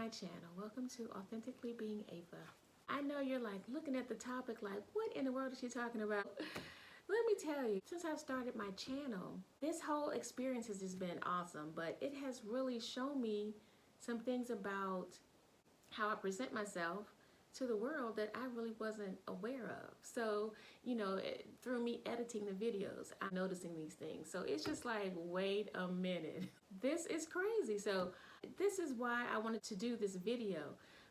my channel. Welcome to Authentically Being Ava. I know you're like looking at the topic like, what in the world is she talking about? Let me tell you, since I've started my channel, this whole experience has just been awesome, but it has really shown me some things about how I present myself to the world that I really wasn't aware of. So, through me editing the videos, I'm noticing these things. So it's just like, wait a minute, this is crazy. So this is why I wanted to do this video,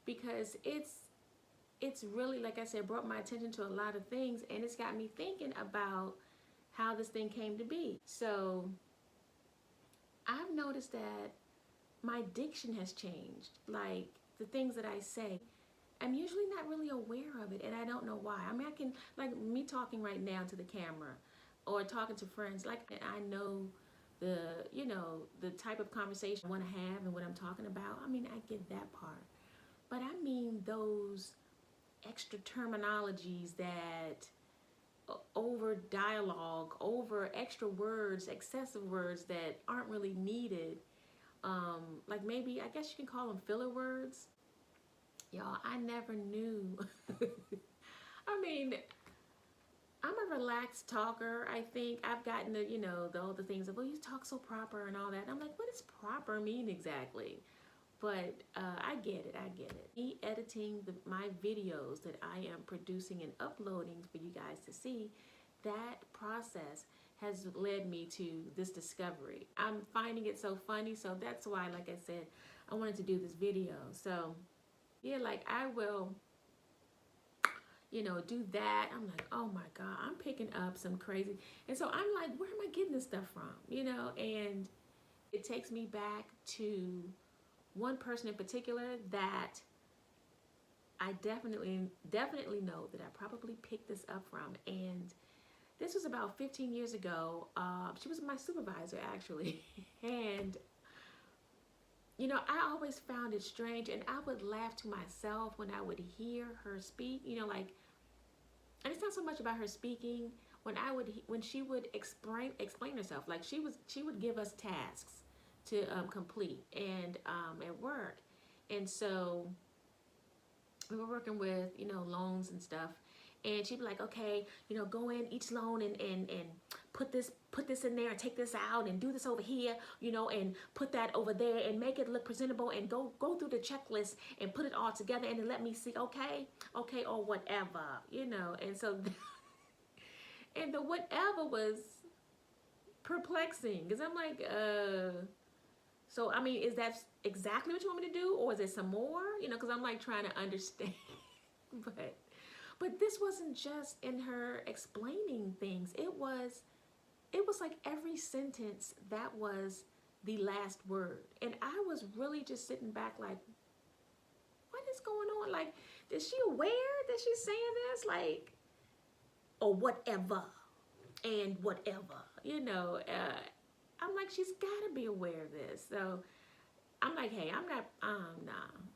because it's really, like I said, brought my attention to a lot of things, and it's got me thinking about how this thing came to be. So I've noticed that my diction has changed. Like the things that I say, I'm usually not really aware of it, and I don't know why. I mean, I can, like me talking right now to the camera or talking to friends, like I know the type of conversation I want to have and what I'm talking about. I mean, I get that part. But I mean those extra terminologies that over dialogue, over extra words, excessive words that aren't really needed. Like maybe, I guess you can call them filler words. Y'all, I never knew. I mean, I'm a relaxed talker. I think I've gotten to, all the things of, well, you talk so proper and all that. And I'm like, what does proper mean exactly? But I get it. Me editing my videos that I am producing and uploading for you guys to see, that process has led me to this discovery. I'm finding it so funny. So that's why, like I said, I wanted to do this video. So yeah, like I will, do that. I'm like, oh my God, I'm picking up some crazy. And so I'm like, where am I getting this stuff from? And it takes me back to one person in particular that I definitely know that I probably picked this up from. And this was about 15 years ago. She was my supervisor, actually. And I always found it strange, and I would laugh to myself when I would hear her speak. And it's not so much about her speaking. When she would explain herself, like she would give us tasks to complete and at work, and so we were working with loans and stuff, and she'd be like, okay, go in each loan and put this in there and take this out and do this over here, and put that over there and make it look presentable, and go through the checklist and put it all together and then let me see, okay, or whatever, and so and the whatever was perplexing, because I'm like, so I mean, is that exactly what you want me to do, or is there some more, because I'm like trying to understand. But this wasn't just in her explaining things. It was like every sentence, that was the last word. And I was really just sitting back like, what is going on? Like, is she aware that she's saying this? Like, or whatever, and whatever, I'm like, she's got to be aware of this. So I'm like, hey,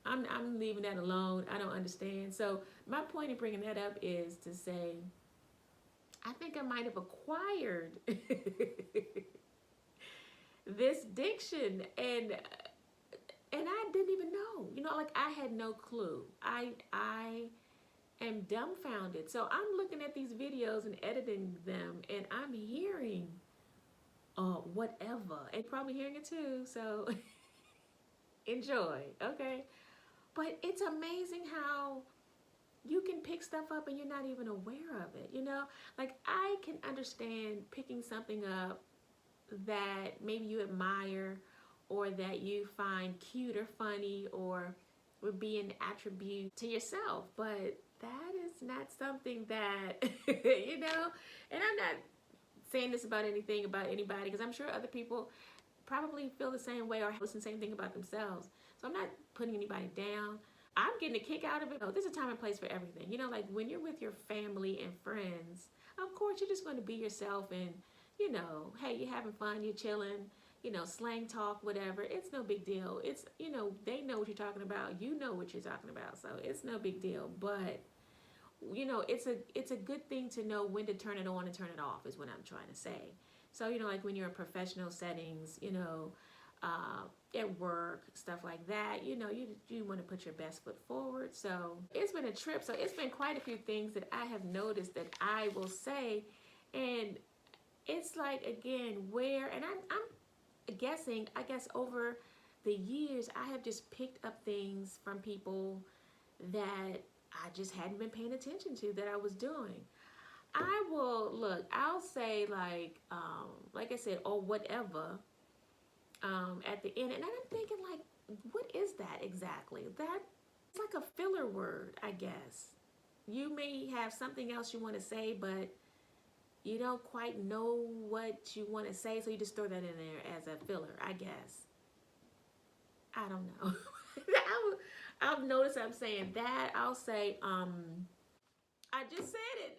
I'm leaving that alone. I don't understand. So my point in bringing that up is to say, I think I might have acquired this diction, and I didn't even know. Like I had no clue. I am dumbfounded. So I'm looking at these videos and editing them, and I'm hearing whatever, and probably hearing it too. So enjoy, okay? But it's amazing how you can pick stuff up and you're not even aware of it, Like I can understand picking something up that maybe you admire, or that you find cute or funny, or would be an attribute to yourself, but that is not something that, and I'm not saying this about anybody, because I'm sure other people probably feel the same way or listen the same thing about themselves. So I'm not putting anybody down. I'm getting a kick out of it. Oh, there's a time and place for everything. Like when you're with your family and friends, of course you're just going to be yourself, and hey, you're having fun, you're chilling, slang talk, whatever. It's no big deal. It's, they know what you're talking about. You know what you're talking about. So it's no big deal. But, it's a good thing to know when to turn it on and turn it off, is what I'm trying to say. So, like when you're in professional settings, at work, stuff like that. You know, you want to put your best foot forward. So it's been a trip. So it's been quite a few things that I have noticed that I will say, and it's like, again, where, and I'm guessing, I guess over the years, I have just picked up things from people that I just hadn't been paying attention to that I was doing. I will look, I'll say like I said, or whatever, at the end. And I'm thinking like, what is that exactly? That's like a filler word, I guess. You may have something else you want to say, but you don't quite know what you want to say, so you just throw that in there as a filler, I guess. I don't know. I've noticed I'm saying that. I'll say, I just said it.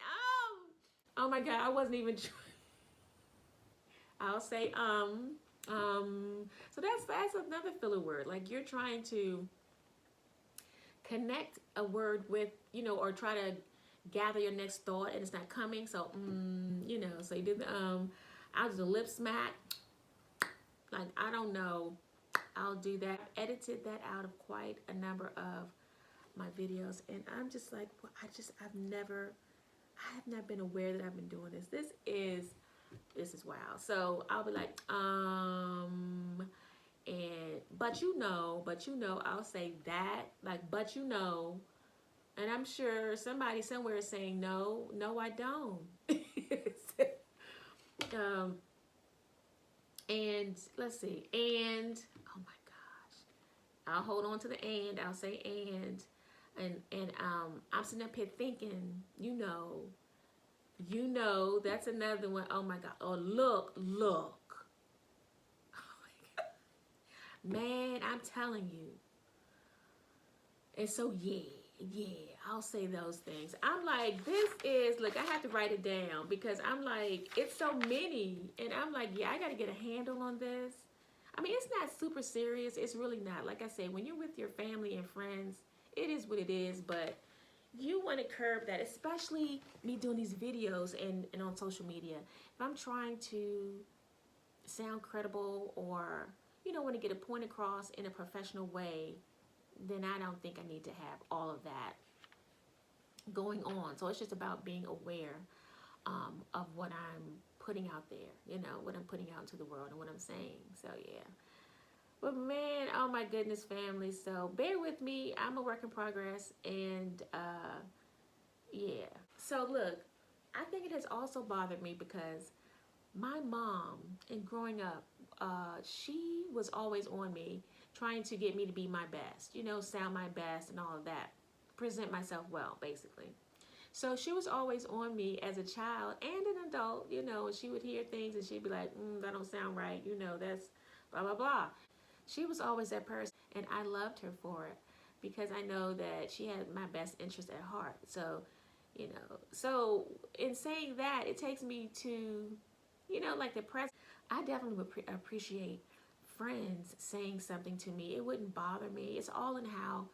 Oh my God, I wasn't even trying. I'll say, so that's another filler word. Like you're trying to connect a word with, you know, or try to gather your next thought and it's not coming. So, you know, so you do the, I'll do the lip smack. Like, I don't know. I'll do that. I've edited that out of quite a number of my videos. And I'm just like, well, I have not been aware that I've been doing this. This is wild. So I'll be like, and, but you know, I'll say that, like, but you know, and I'm sure somebody somewhere is saying, no, I don't. And let's see, and, oh my gosh, I'll hold on to the and, I'll say and I'm sitting up here thinking, you know, that's another one. Oh my God. Oh, look. Oh my God. Man, I'm telling you. And so, yeah, I'll say those things. I'm like, look, I have to write it down because I'm like, it's so many. And I'm like, yeah, I got to get a handle on this. I mean, it's not super serious. It's really not. Like I said, when you're with your family and friends, it is what it is. But you want to curb that, especially me doing these videos and on social media. If I'm trying to sound credible or, you know, want to get a point across in a professional way, then I don't think I need to have all of that going on. So it's just about being aware of what I'm putting out there, you know, what I'm putting out into the world and what I'm saying. So, yeah. But man, oh my goodness, family. So bear with me. I'm a work in progress. And yeah. So look, I think it has also bothered me because my mom, in growing up, she was always on me, trying to get me to be my best, you know, sound my best and all of that, present myself well, basically. So she was always on me as a child and an adult, you know, and she would hear things and she'd be like, that don't sound right, you know, that's blah, blah, blah. She was always that person, and I loved her for it because I know that she had my best interest at heart. So, you know, so in saying that, it takes me to, you know, like the present. I definitely would appreciate friends saying something to me. It wouldn't bother me. It's all in how,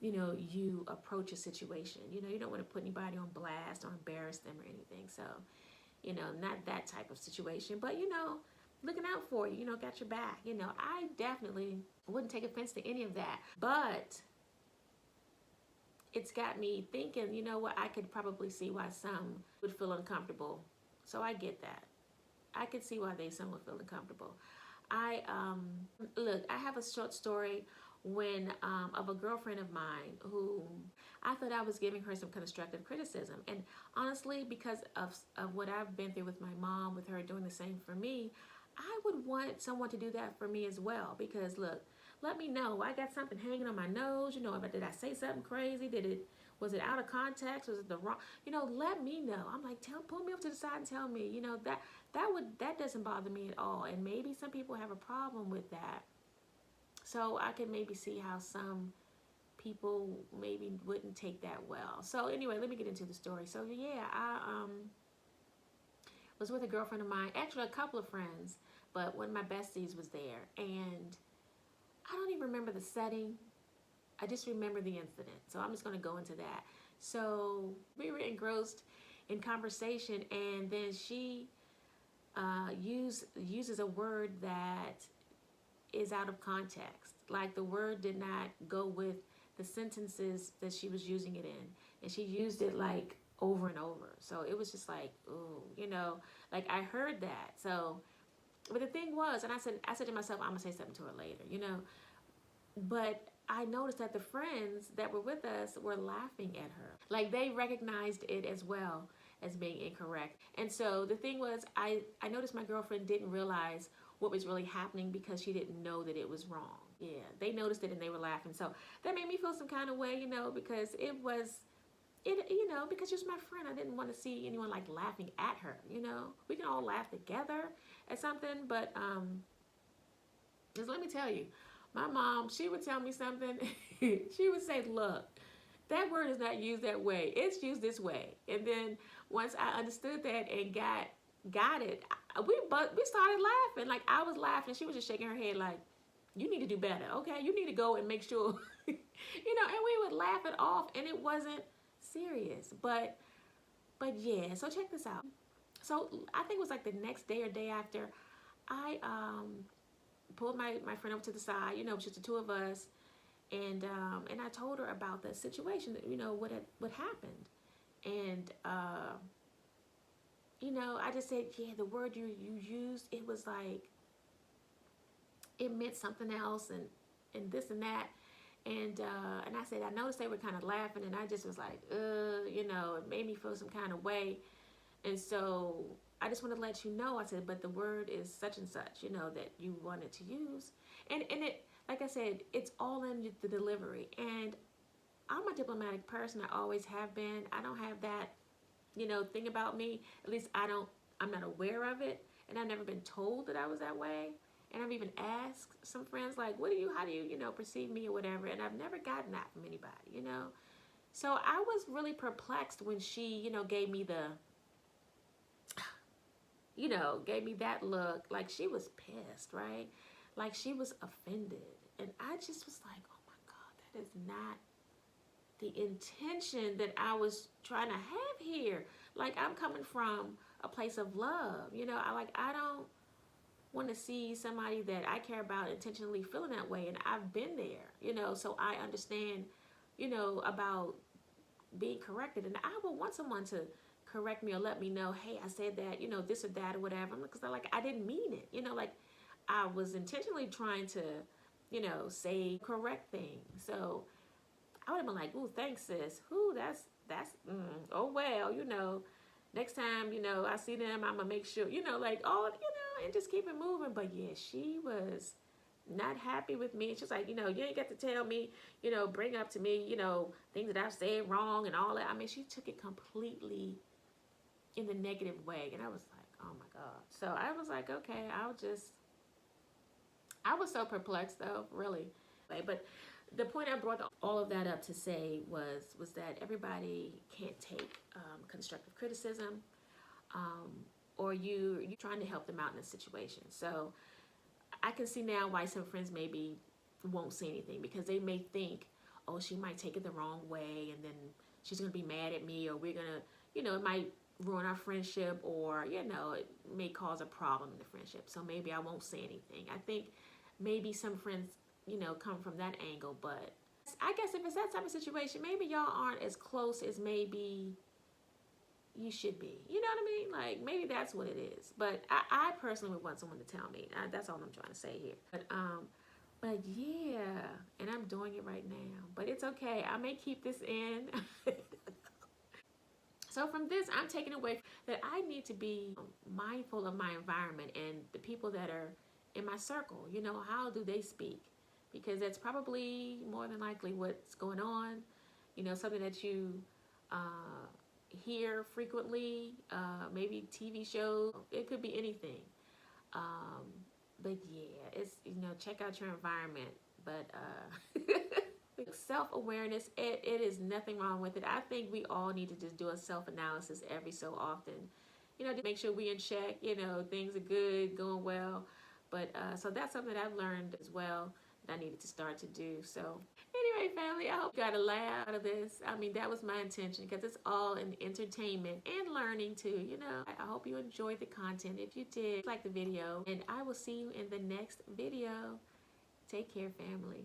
you know, you approach a situation. You know, you don't want to put anybody on blast or embarrass them or anything. So, you know, not that type of situation, but, you know, looking out for you, you know, got your back. You know, I definitely wouldn't take offense to any of that. But it's got me thinking, you know what, I could probably see why some would feel uncomfortable. So I get that. I could see why some would feel uncomfortable. Look, I have a short story of a girlfriend of mine who I thought I was giving her some constructive criticism. And honestly, because of what I've been through with my mom, with her doing the same for me, I would want someone to do that for me as well. Because look, let me know. I got something hanging on my nose. You know, did I say something crazy? Was it out of context? Was it the wrong? You know, let me know. I'm like, pull me up to the side and tell me. You know, that doesn't bother me at all. And maybe some people have a problem with that. So I could maybe see how some people maybe wouldn't take that well. So anyway, let me get into the story. So yeah, I was with a girlfriend of mine, actually a couple of friends, but one of my besties was there, and I don't even remember the setting. I just remember the incident. So I'm just going to go into that. So we were engrossed in conversation, and then she uses a word that is out of context. Like the word did not go with the sentences that she was using it in. And she used it like over and over. So it was just like, ooh, you know, like I heard that. So, but the thing was, and I said to myself, I'm gonna say something to her later, you know. But I noticed that the friends that were with us were laughing at her. Like they recognized it as well as being incorrect. And so the thing was, I noticed my girlfriend didn't realize what was really happening because she didn't know that it was wrong. Yeah, they noticed it and they were laughing. So that made me feel some kind of way, you know, because you know, because she was my friend. I didn't want to see anyone like laughing at her, you know. We can all laugh together at something, but just let me tell you, my mom, she would tell me something. She would say, look, that word is not used that way. It's used this way. And then once I understood that and got it, we started laughing. Like I was laughing. She was just shaking her head like, you need to do better. Okay, you need to go and make sure, you know, and we would laugh it off and it wasn't serious. But yeah, so check this out. So I think it was like the next day or day after, I pulled my friend over to the side, you know, just the two of us, and I told her about the situation, you know, what happened, and you know, I just said, yeah, the word you used, it was like it meant something else, and this and that, and I said I noticed they were kind of laughing, and I just was like, you know, it made me feel some kind of way, and so I just want to let you know. I said, but the word is such and such, you know, that you wanted to use. And it, like I said, it's all in the delivery. And I'm a diplomatic person. I always have been. I don't have that, you know, thing about me. At least I'm not aware of it. And I've never been told that I was that way. And I've even asked some friends, like, how do you, you know, perceive me or whatever. And I've never gotten that from anybody, you know. So I was really perplexed when she, you know, gave me gave me that look, like she was pissed, right? Like she was offended. And I just was like, oh my God, that is not the intention that I was trying to have here. Like I'm coming from a place of love, you know. I don't want to see somebody that I care about intentionally feeling that way. And I've been there, you know, so I understand, you know, about being corrected. And I would want someone to correct me or let me know, hey, I said that, you know, this or that or whatever. Because I didn't mean it, you know, like I was intentionally trying to, you know, say correct things. So I would have been like, ooh, thanks, sis. Ooh, that's oh well, you know, next time, you know, I see them, I'm gonna make sure, you know, like, oh, you know, and just keep it moving. But yeah, she was not happy with me. She's like, you know, you ain't got to tell me, you know, bring up to me, you know, things that I've said wrong and all that. I mean, she took it completely in the negative way. And I was like, oh my God. So I was like, okay, I was so perplexed though, really. But the point I brought all of that up to say was that everybody can't take constructive criticism, or you're trying to help them out in a situation. So I can see now why some friends maybe won't say anything, because they may think, oh, she might take it the wrong way and then she's going to be mad at me, or we're going to, you know, it might ruin our friendship, or, you know, it may cause a problem in the friendship. So maybe I won't say anything. I think maybe some friends, you know, come from that angle. But I guess if it's that type of situation, maybe y'all aren't as close as maybe you should be. You know what I mean? Like maybe that's what it is. But I personally would want someone to tell me. That's all I'm trying to say here. But yeah, and I'm doing it right now. But it's okay. I may keep this in. So from this, I'm taking away that I need to be mindful of my environment and the people that are in my circle. You know, how do they speak? Because that's probably more than likely what's going on. You know, something that you hear frequently, maybe TV shows. It could be anything. But yeah, it's, you know, check out your environment. But self-awareness, it is nothing wrong with it. I think we all need to just do a self-analysis every so often, you know, to make sure we in check, you know, things are good, going well. But so that's something that I've learned as well that I needed to start to do. So anyway, family, I hope you got a laugh out of this. I mean, that was my intention, because it's all in entertainment and learning too, you know. I hope you enjoyed the content. If you did, like the video, and I will see you in the next video. Take care, family.